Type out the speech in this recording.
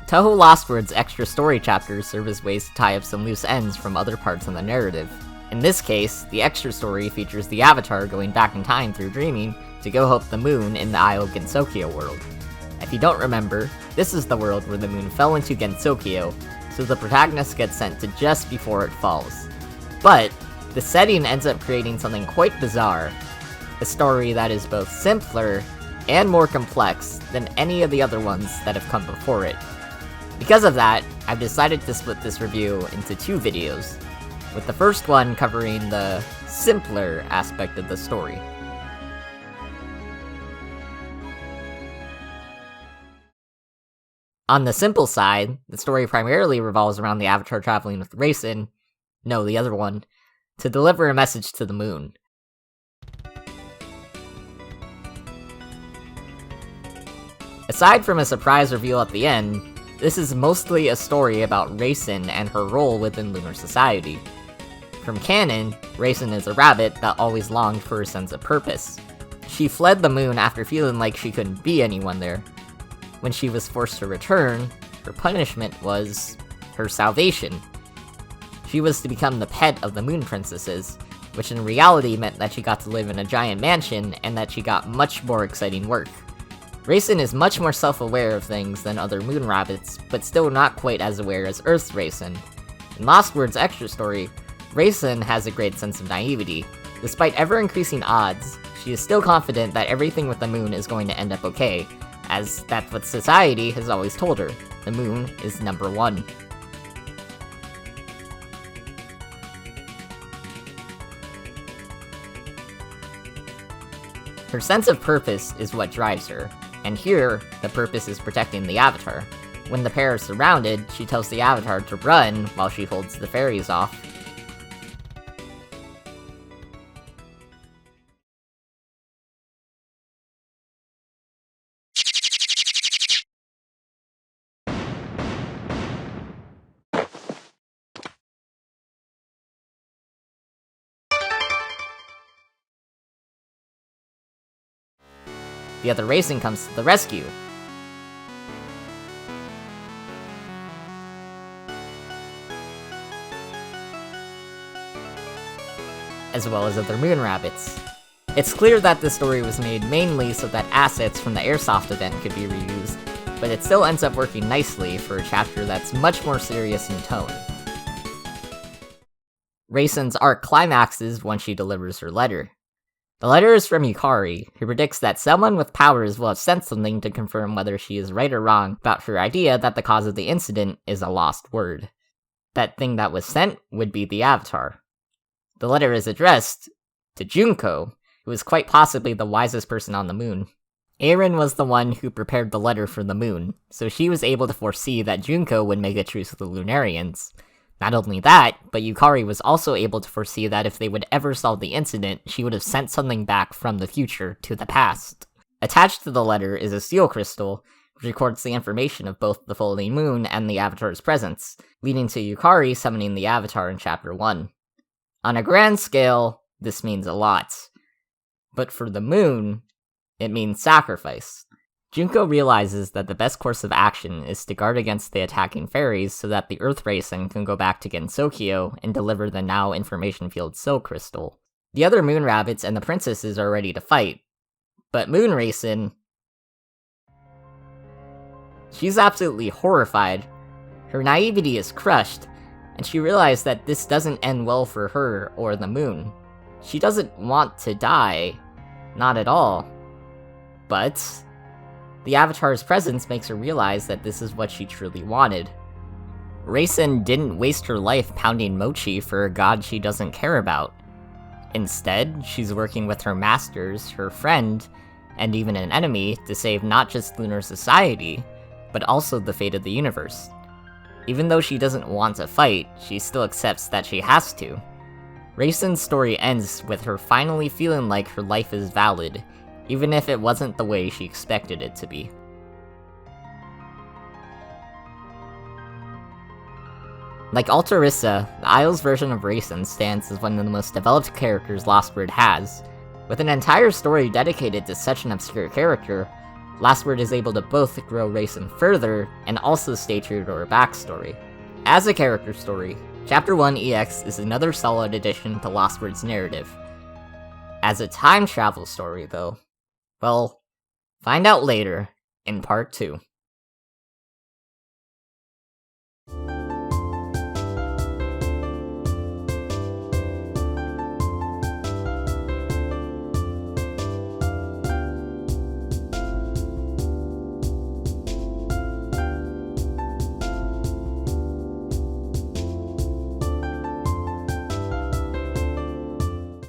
Touhou LostWord's extra story chapters serve as ways to tie up some loose ends from other parts in the narrative. In this case, the extra story features the Avatar going back in time through dreaming to go help the moon in the Isle of Gensokyo world. If you don't remember, this is the world where the moon fell into Gensokyo, so the protagonist gets sent to just before it falls. But, the setting ends up creating something quite bizarre, a story that is both simpler and more complex than any of the other ones that have come before it. Because of that, I've decided to split this review into two videos, with the first one covering the simpler aspect of the story. On the simple side, the story primarily revolves around the Avatar traveling with Rei'sen, no, the other one, to deliver a message to the moon. Aside from a surprise reveal at the end, this is mostly a story about Rei'sen and her role within lunar society. From canon, Rei'sen is a rabbit that always longed for a sense of purpose. She fled the moon after feeling like she couldn't be anyone there. When she was forced to return, her punishment was her salvation. She was to become the pet of the moon princesses, which in reality meant that she got to live in a giant mansion and that she got much more exciting work. Rei'sen is much more self-aware of things than other moon rabbits, but still not quite as aware as Earth's Rei'sen. In LostWord's extra story, Rei'sen has a great sense of naivety. Despite ever-increasing odds, she is still confident that everything with the moon is going to end up okay, as that's what society has always told her. The moon is number one. Her sense of purpose is what drives her, and here, the purpose is protecting the Avatar. When the pair are surrounded, she tells the Avatar to run while she holds the fairies off. The other Rei'sen comes to the rescue. As well as other moon rabbits. It's clear that this story was made mainly so that assets from the Airsoft event could be reused, but it still ends up working nicely for a chapter that's much more serious in tone. Rei'sen's arc climaxes when she delivers her letter. The letter is from Youkai, who predicts that someone with powers will have sent something to confirm whether she is right or wrong about her idea that the cause of the incident is a lost word. That thing that was sent would be the Avatar. The letter is addressed to Junko, who is quite possibly the wisest person on the moon. Aaron was the one who prepared the letter for the moon, so she was able to foresee that Junko would make a truce with the Lunarians. Not only that, but Youkai was also able to foresee that if they would ever solve the incident, she would have sent something back from the future to the past. Attached to the letter is a seal crystal, which records the information of both the full moon and the Avatar's presence, leading to Youkai summoning the Avatar in Chapter 1. On a grand scale, this means a lot. But for the moon, it means sacrifice. Junko realizes that the best course of action is to guard against the attacking fairies so that the Earth Rei'sen can go back to Gensokyo and deliver the now information-filled Seal Crystal. The other moon rabbits and the princesses are ready to fight, but Moon Rei'sen... she's absolutely horrified. Her naivety is crushed, and she realizes that this doesn't end well for her or the moon. She doesn't want to die, not at all. But the Avatar's presence makes her realize that this is what she truly wanted. Rei'sen didn't waste her life pounding mochi for a god she doesn't care about. Instead, she's working with her masters, her friend, and even an enemy to save not just lunar society, but also the fate of the universe. Even though she doesn't want to fight, she still accepts that she has to. Rei'sen's story ends with her finally feeling like her life is valid, even if it wasn't the way she expected it to be. Like Altarissa, the Isle's version of Rei'sen stands as one of the most developed characters LostWord has. With an entire story dedicated to such an obscure character, LostWord is able to both grow Rei'sen further and also stay true to her backstory. As a character story, Chapter 1 EX is another solid addition to LostWord's narrative. As a time travel story, though, well, find out later in Part 2.